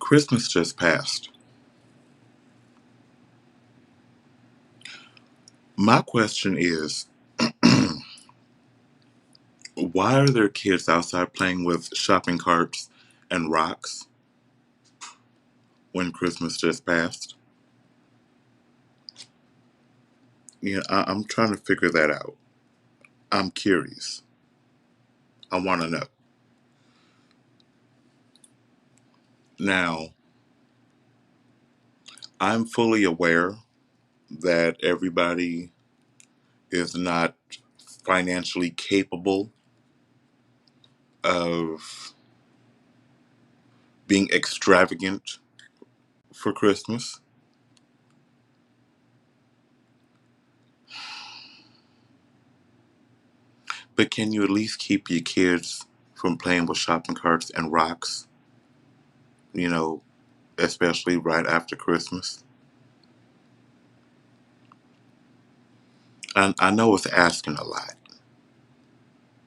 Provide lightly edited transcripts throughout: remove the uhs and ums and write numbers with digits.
Christmas just passed. My question is, why are there kids outside playing with shopping carts and rocks when Christmas just passed? I'm trying to figure that out. I'm curious. I want to know. Now, I'm fully aware that everybody is not financially capable of being extravagant for Christmas. But can you at least keep your kids from playing with shopping carts and rocks, you know, especially right after Christmas? I know it's asking a lot.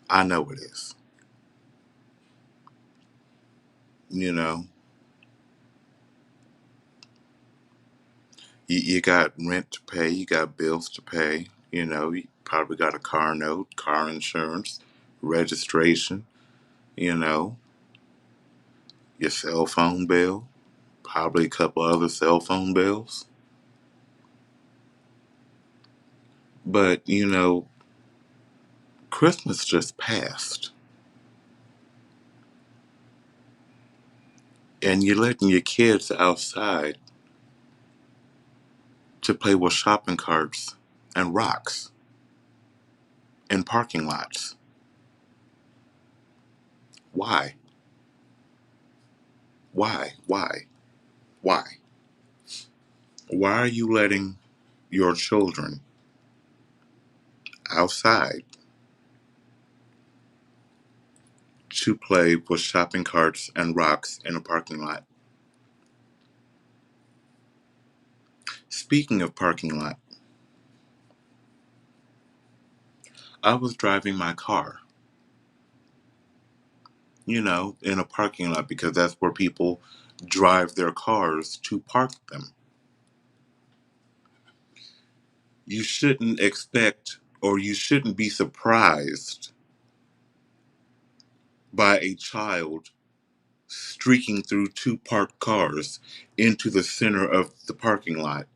I know it is. You know, you got rent to pay, you got bills to pay, you probably got a car note, car insurance, registration, you know, your cell phone bill, probably a couple other cell phone bills. But, Christmas just passed. And you're letting your kids outside to play with shopping carts and rocks in parking lots. Why? Why? Why? Why? Why are you letting your children outside to play with shopping carts and rocks in a parking lot? Speaking of parking lot, I was driving my car, in a parking lot because that's where people drive their cars to park them. You shouldn't expect or you shouldn't be surprised by a child streaking through two parked cars into the center of the parking lot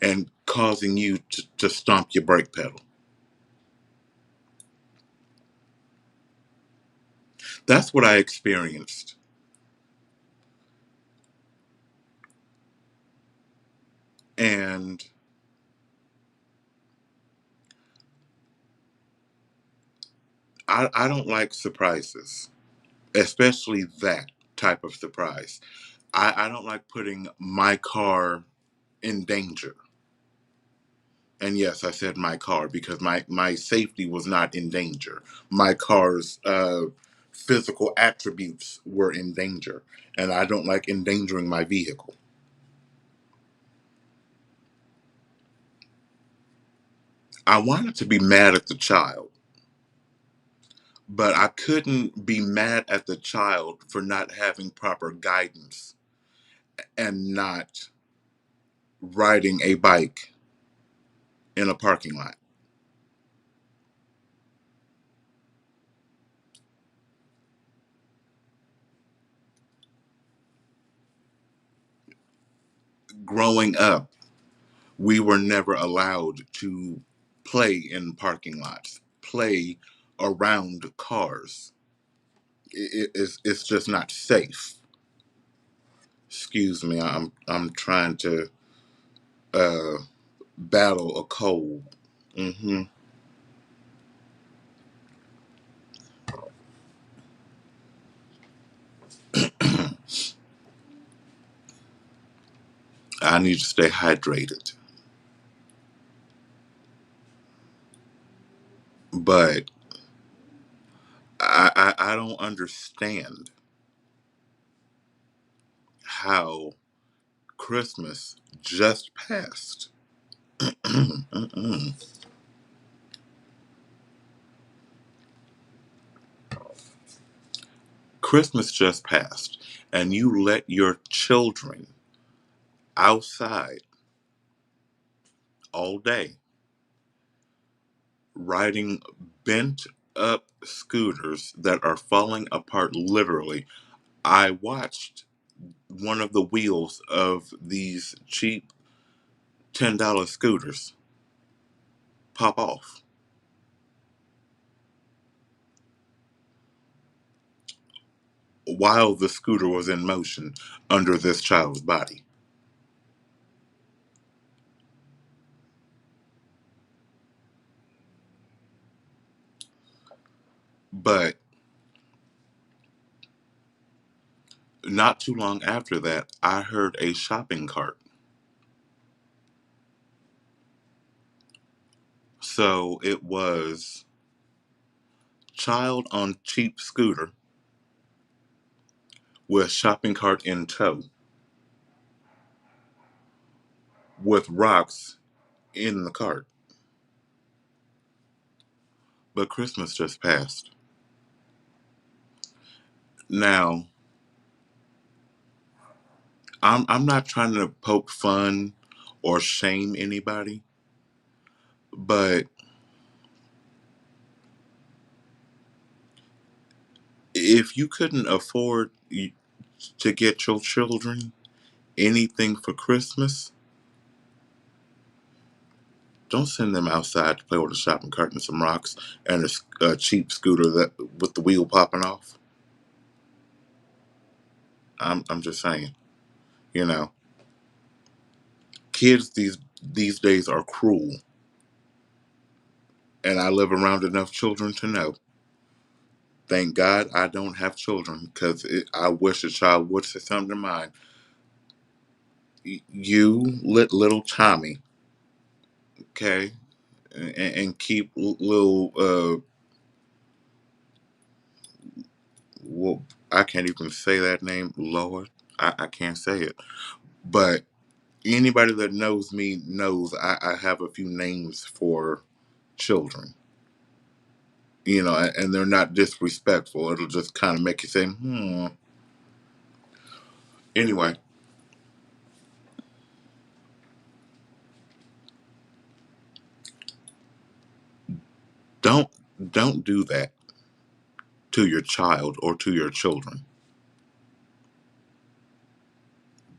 and causing you to stomp your brake pedal. That's what I experienced. And I don't like surprises, especially that type of surprise. I don't like putting my car in danger. And yes, I said my car because my safety was not in danger. My car's physical attributes were in danger. And I don't like endangering my vehicle. I wanted to be mad at the child, but I couldn't be mad at the child for not having proper guidance and not riding a bike in a parking lot. Growing up, we were never allowed to play in parking lots, play around cars. It's just not safe. Excuse me, I'm trying to uh, battle a cold. hmm I need to stay hydrated, but I don't understand how Christmas just passed. Mm-mm. Christmas just passed, and you let your children outside all day riding bent up scooters that are falling apart literally. I watched one of the wheels of these cheap $10 scooters pop off while the scooter was in motion under this child's body. But not too long after that, I heard a shopping cart. So it was child on cheap scooter with shopping cart in tow with rocks in the cart. But Christmas just passed. Now, I'm not trying to poke fun or shame anybody, but if you couldn't afford to get your children anything for Christmas, don't send them outside to play with a shopping cart and some rocks and a cheap scooter that with the wheel popping off. I'm just saying, you know, kids these days are cruel, and I live around enough children to know. Thank God I don't have children because I wish a child would say something to mine. You let little Tommy, okay, and keep little well, I can't even say that name, Lord. I can't say it. But anybody that knows me knows I have a few names for children, and they're not disrespectful. It'll just kind of make you say, hmm. Anyway, don't don't do that to your child or to your children.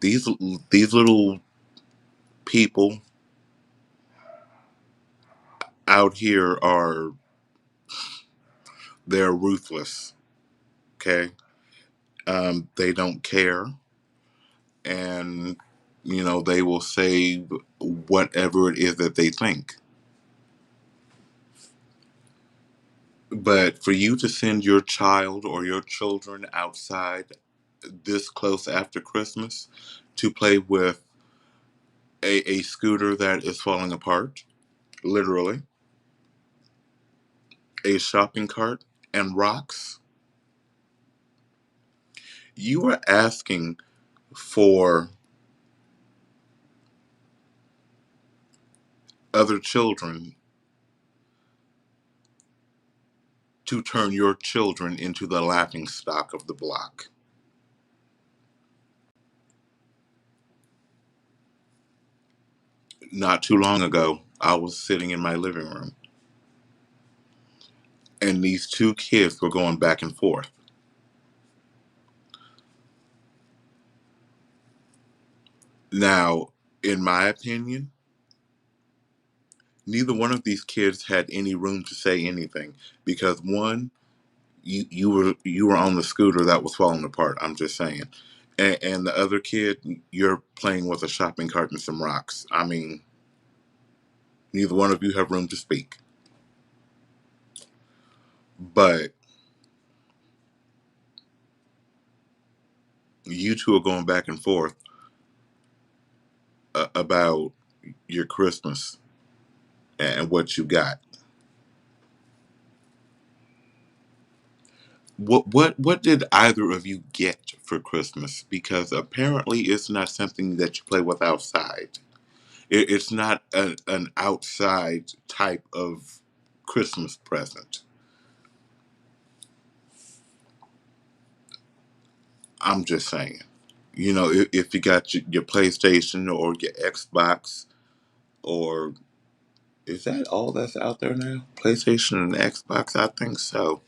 These these little people out here they're ruthless. Okay, they don't care, and they will say whatever it is that they think. But for you to send your child or your children outside this close after Christmas to play with a scooter that is falling apart, literally, a shopping cart, and rocks, you are asking for other children to turn your children into the laughing stock of the block. Not too long ago, I was sitting in my living room, and these two kids were going back and forth. Now, in my opinion, neither one of these kids had any room to say anything because one, you were on the scooter that was falling apart. I'm just saying, and the other kid, you're playing with a shopping cart and some rocks. I mean, neither one of you have room to speak. But you two are going back and forth about your Christmas and what you got. What did either of you get for Christmas? Because apparently it's not something that you play with outside. It's not an outside type of Christmas present. I'm just saying. You know, if you got your PlayStation or your Xbox, or is that all that's out there now? PlayStation and Xbox, I think so.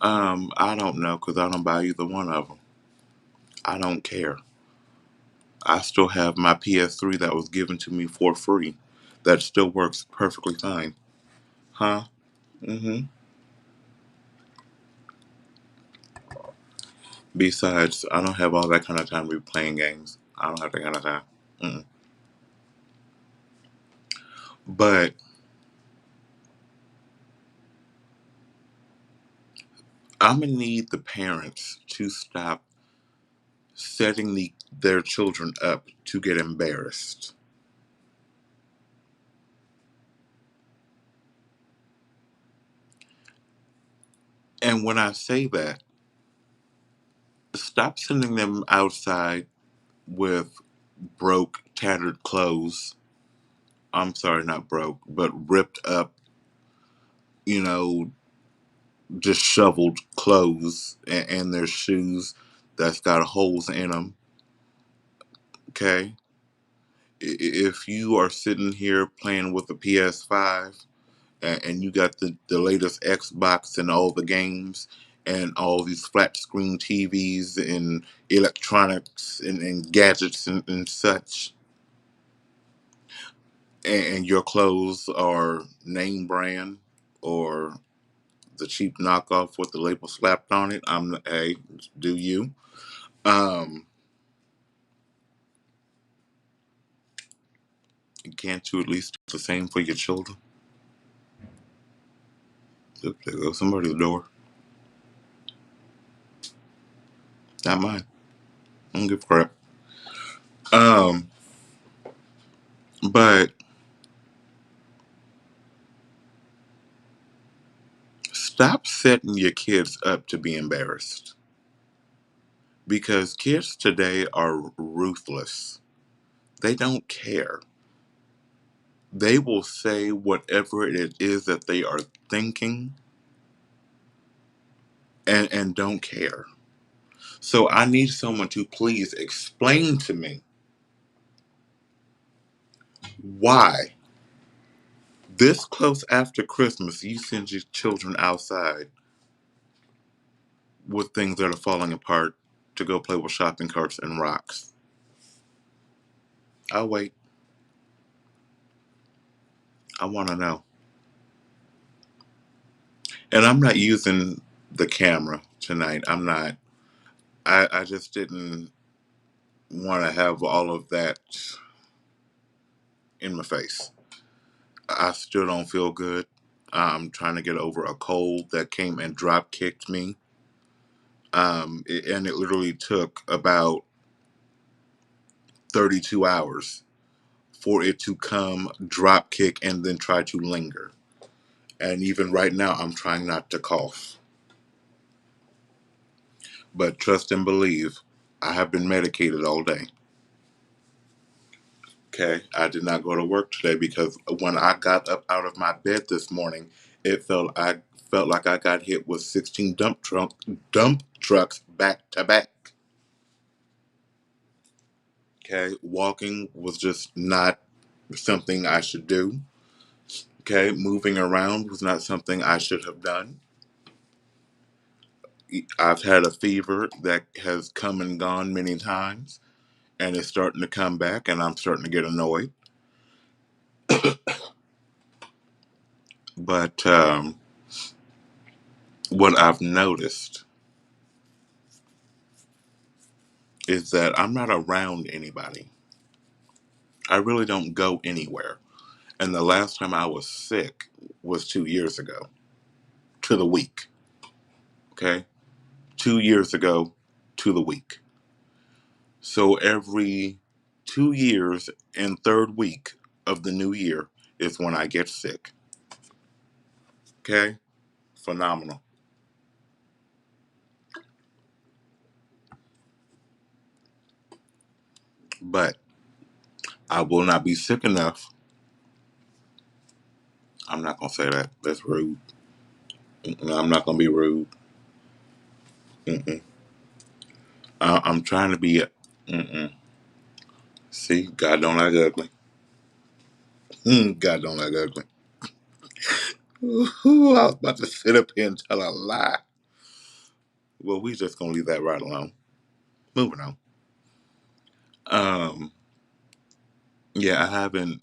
I don't know because I don't buy either one of them. I don't care. I still have my PS3 that was given to me for free. That still works perfectly fine. Huh? Mm-hmm. Besides, I don't have all that kind of time to be playing games. I don't have that kind of time. Mm-mm. But I'm gonna need the parents to stop setting their children up to get embarrassed. And when I say that, stop sending them outside with broke, tattered clothes. I'm sorry, not broke, but ripped up, you know, disheveled clothes and their shoes that's got holes in them. Okay? If you are sitting here playing with a PS5 and you got the latest Xbox and all the games and all these flat screen TVs and electronics and gadgets and such, and your clothes are name brand or the cheap knockoff with the label slapped on it, hey, do you? Um, can't you at least do the same for your children? Oop, there goes somebody at the door. Not mine. I don't give a crap. Um, but stop setting your kids up to be embarrassed because kids today are ruthless. They don't care. They will say whatever it is that they are thinking and don't care. So I need someone to please explain to me why this close after Christmas you send your children outside with things that are falling apart to go play with shopping carts and rocks. I'll wait. I want to know. And I'm not using the camera tonight. I'm not. I just didn't want to have all of that in my face. I still don't feel good. I'm trying to get over a cold that came and drop kicked me. And it literally took about 32 hours for it to come, drop kick, and then try to linger. And even right now, I'm trying not to cough. But trust and believe, I have been medicated all day. Okay, I did not go to work today because when I got up out of my bed this morning, I felt like I got hit with 16 dump trucks back to back. Okay, walking was just not something I should do. Okay, moving around was not something I should have done. I've had a fever that has come and gone many times, and it's starting to come back, and I'm starting to get annoyed. But what I've noticed is that I'm not around anybody. I really don't go anywhere. And the last time I was sick was 2 years ago, to the week. Okay? 2 years ago to the week. So every 2 years and third week of the new year is when I get sick. Okay? Phenomenal. But I will not be sick enough. I'm not going to say that. That's rude. I'm not going to be rude. Mm-mm. I'm trying to be. Mm-mm. See, God don't like ugly. God don't like ugly. Ooh, I was about to sit up here and tell a lie. Well, we just gonna leave that right alone. Moving on. Um, yeah, I haven't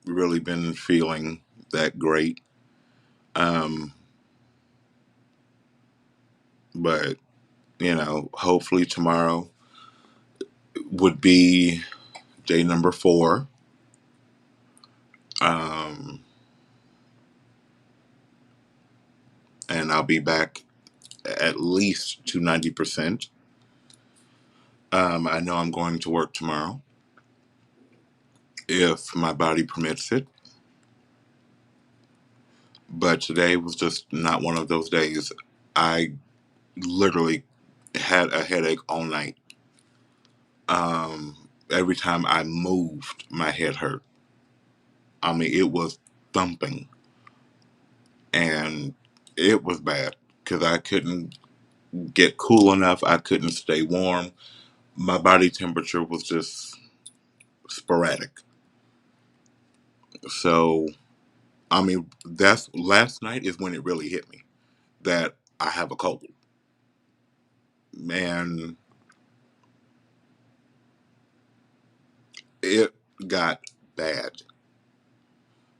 really been feeling that great. Um, but hopefully tomorrow would be day number 4. Um, and I'll be back at least to 90%. I know I'm going to work tomorrow if my body permits it. But today was just not one of those days. I literally had a headache all night. Every time I moved, my head hurt. I mean, it was thumping, and it was bad because I couldn't get cool enough. I couldn't stay warm. My body temperature was just sporadic. So, I mean, that's last night is when it really hit me that I have a cold. Man, it got bad.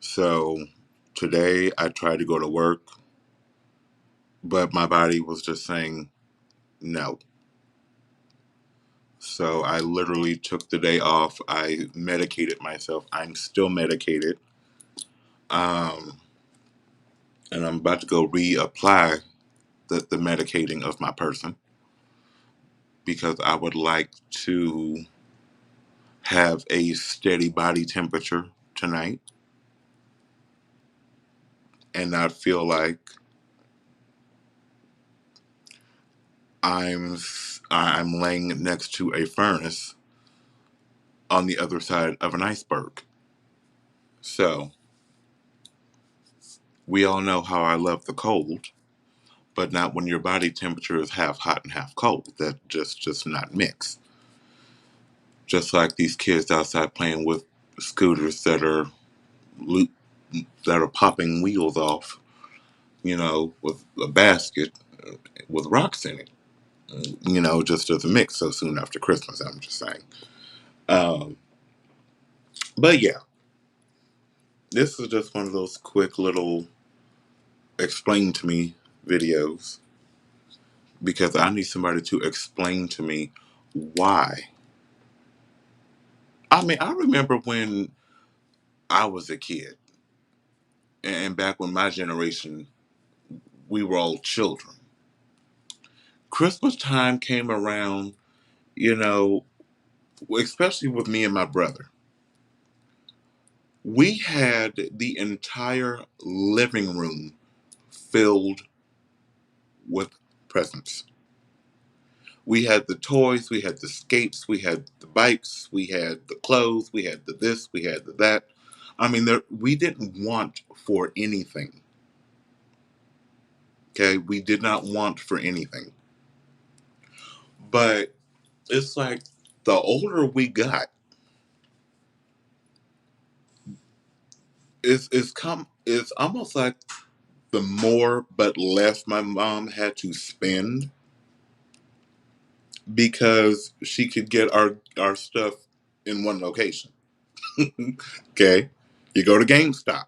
So today I tried to go to work, but my body was just saying no. So I literally took the day off. I medicated myself. I'm still medicated. Um, and I'm about to go reapply the medicating of my person because I would like to have a steady body temperature tonight and not feel like I'm I'm laying next to a furnace on the other side of an iceberg. So we all know how I love the cold, but not when your body temperature is half hot and half cold. That just not mix. Just like these kids outside playing with scooters lo- that are popping wheels off, with a basket with rocks in it. Just as a mix so soon after Christmas. I'm just saying. Um, but yeah, this is just one of those quick little explain to me videos because I need somebody to explain to me why. I mean, I remember when I was a kid and back when my generation, we were all children. Christmas time came around, you know, especially with me and my brother. We had the entire living room filled with presents. We had the toys, we had the skates, we had the bikes, we had the clothes, we had the this, we had the that. I mean, we didn't want for anything. Okay, we did not want for anything. But it's like the older we got, it's almost like the more but less my mom had to spend because she could get our stuff in one location. Okay, you go to GameStop,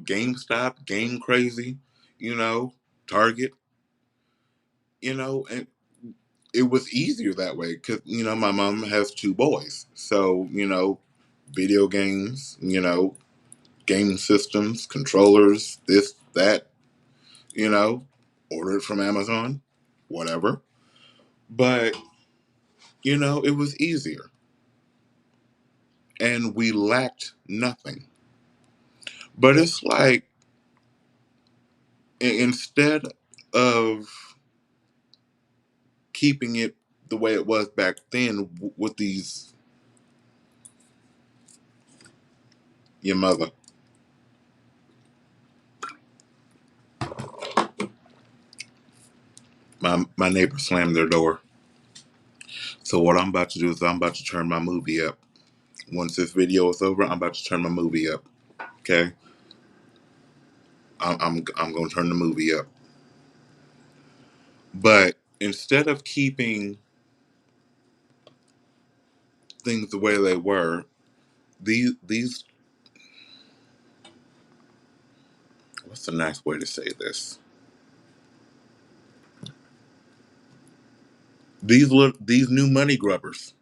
GameStop, Game Crazy, you know, Target, and it was easier that way because my mom has 2 boys, so video games, game systems, controllers, this, that, you know, order it from Amazon, whatever. But, it was easier. And we lacked nothing. But it's like, instead of keeping it the way it was back then with these, your mother, My neighbor slammed their door. So what I'm about to do is I'm about to turn my movie up. Once this video is over, I'm about to turn my movie up. Okay, I'm gonna turn the movie up. But instead of keeping things the way they were, these what's the nice way to say this? These new money grubbers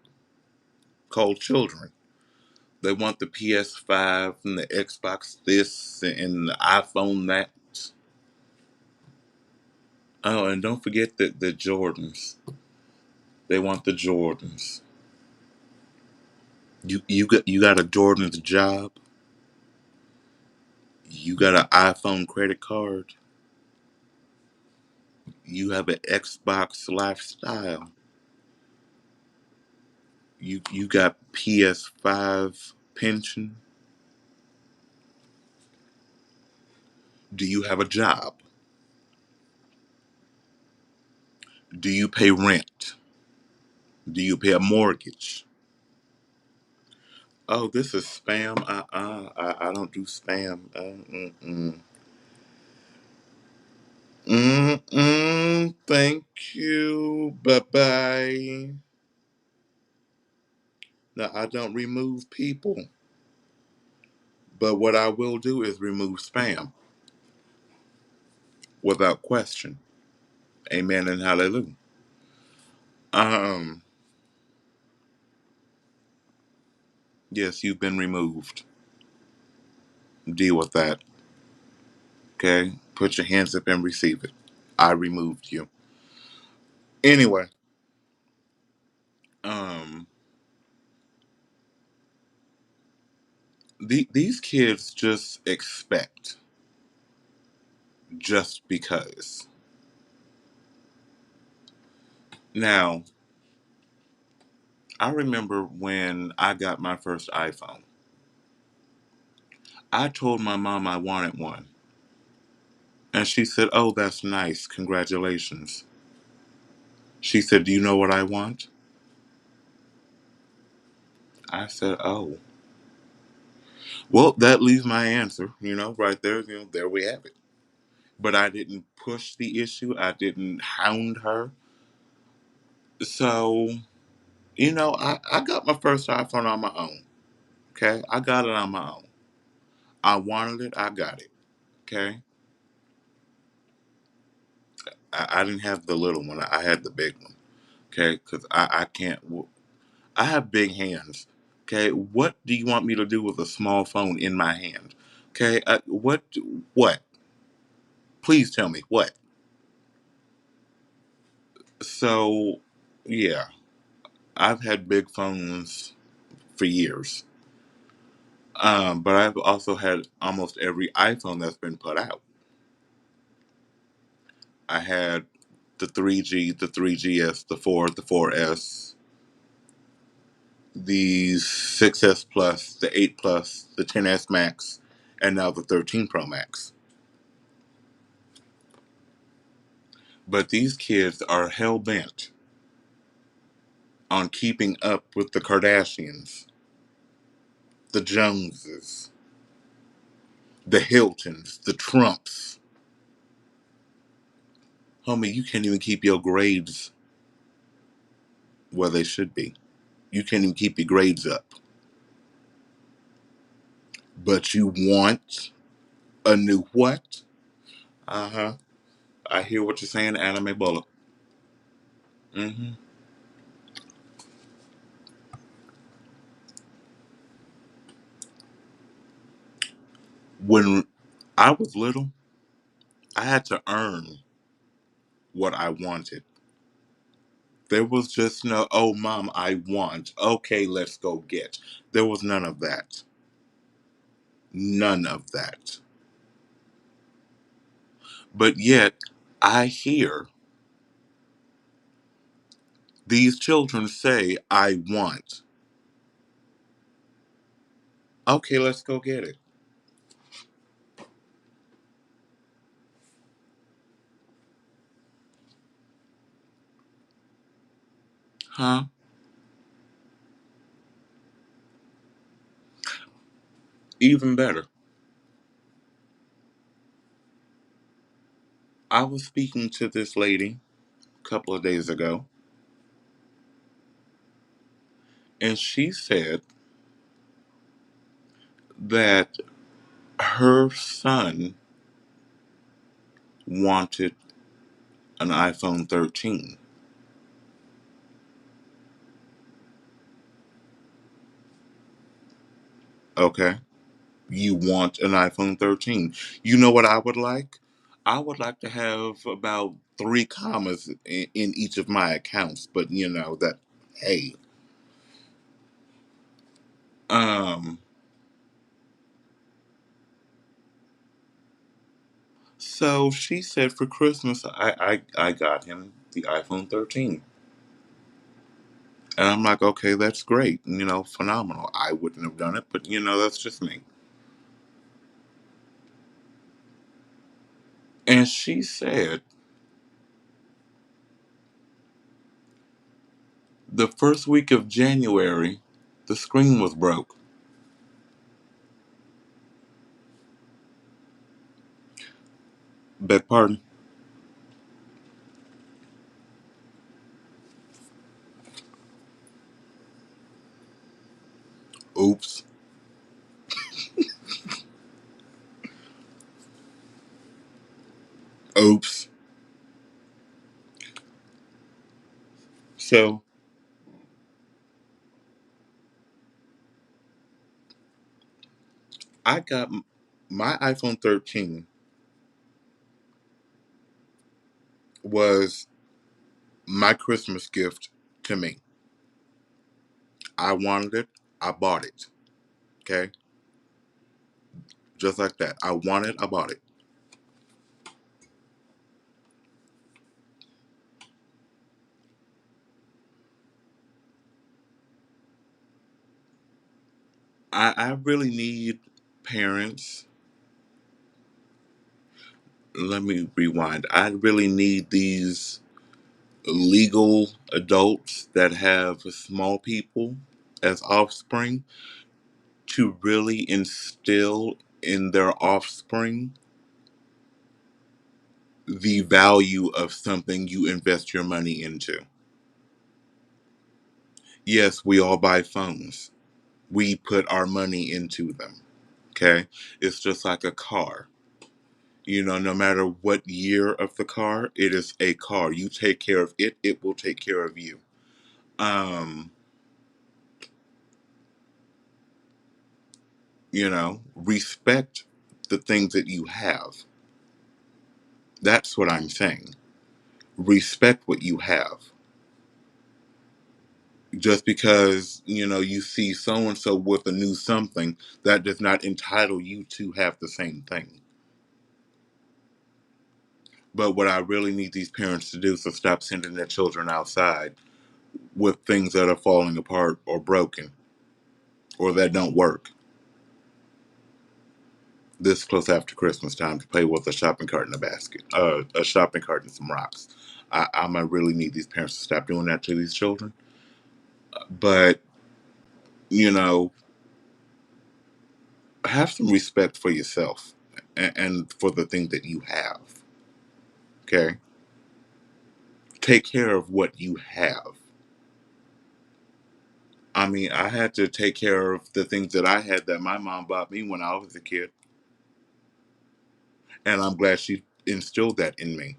called children. They want the PS5 and the Xbox this and the iPhone that. Oh, and don't forget the Jordans. They want the Jordans. You got a Jordan's job. You got an iPhone credit card. You have an Xbox lifestyle. You got PS5 pension. Do you have a job? Do you pay rent? Do you pay a mortgage? Oh, this is spam. I don't do spam. Thank you. Bye bye. Now I don't remove people, but what I will do is remove spam without question. Amen and hallelujah. Um. Yes, you've been removed. Deal with that. Okay. Put your hands up and receive it. I removed you. Anyway. Um. These kids just expect just because. Now, I remember when I got my first iPhone. I told my mom I wanted one. And she said, "Oh, that's nice. Congratulations." She said, "Do you know what I want?" I said, "Oh." Well, that leaves my answer, right there. There we have it. But I didn't push the issue. I didn't hound her. So, I got my first iPhone on my own. Okay. I got it on my own. I wanted it. I got it. Okay. I didn't have the little one. I had the big one. Okay. Because I can't. I have big hands. Okay. What do you want me to do with a small phone in my hand? Okay. What? What? Please tell me what. So, yeah, I've had big phones for years. But I've also had almost every iPhone that's been put out. I had the 3G, the 3GS, the 4, the 4S, the 6S Plus, the 8 Plus, the 10S Max, and now the 13 Pro Max. But these kids are hell bent on keeping up with the Kardashians, the Joneses, the Hiltons, the Trumps. Homie, you can't even keep your grades where they should be. You can't even keep your grades up. But you want a new what? Uh huh. I hear what you're saying, anime bullet. hmm When I was little, I had to earn what I wanted. There was just no, oh, mom, I want. Okay, let's go get. There was none of that. None of that. But yet, I hear these children say, I want. Okay, let's go get it. Huh? Even better. I was speaking to this lady a couple of days ago, and she said that her son wanted an iPhone 13. Okay? You want an iPhone 13. You know what I would like? I would like to have about three commas in each of my accounts, but you know that, hey. Um, so she said for Christmas, I got him the iPhone 13. And I'm like, okay, that's great. You know, phenomenal. I wouldn't have done it, but you know, that's just me. And she said the first week of January, the screen was broke. Beg pardon? Oops. Oops. So I got my iPhone 13 was my Christmas gift to me. I wanted it. I bought it. Okay? Just like that. I wanted, I bought it. I really need parents. Let me rewind. I really need these legal adults that have small people as offspring to really instill in their offspring the value of something you invest your money into. Yes, we all buy phones. We put our money into them. Okay? It's just like a car. You know, no matter what year of the car, it is a car. You take care of it, it will take care of you. Um, respect the things that you have. That's what I'm saying. Respect what you have. Just because, you see so and so with a new something, that does not entitle you to have the same thing. But what I really need these parents to do is to stop sending their children outside with things that are falling apart or broken or that don't work this close after Christmas time to play with a shopping cart and a basket, a shopping cart and some rocks. I might really need these parents to stop doing that to these children. But, you know, have some respect for yourself and for the thing that you have. Okay? Take care of what you have. I mean, I had to take care of the things that I had that my mom bought me when I was a kid. And I'm glad she instilled that in me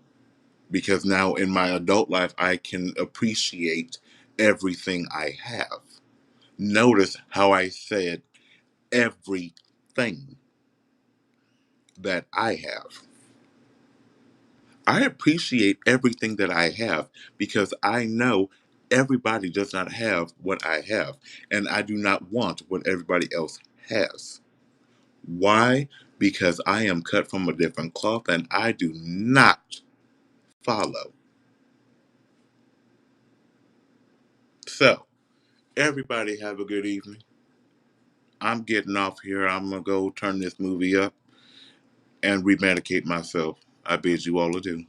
because now in my adult life, I can appreciate everything I have. Notice how I said everything that I have. I appreciate everything that I have because I know everybody does not have what I have, and I do not want what everybody else has. Why? Because I am cut from a different cloth and I do not follow. So, everybody have a good evening. I'm getting off here. I'm going to go turn this movie up and remedicate myself. I bid you all adieu.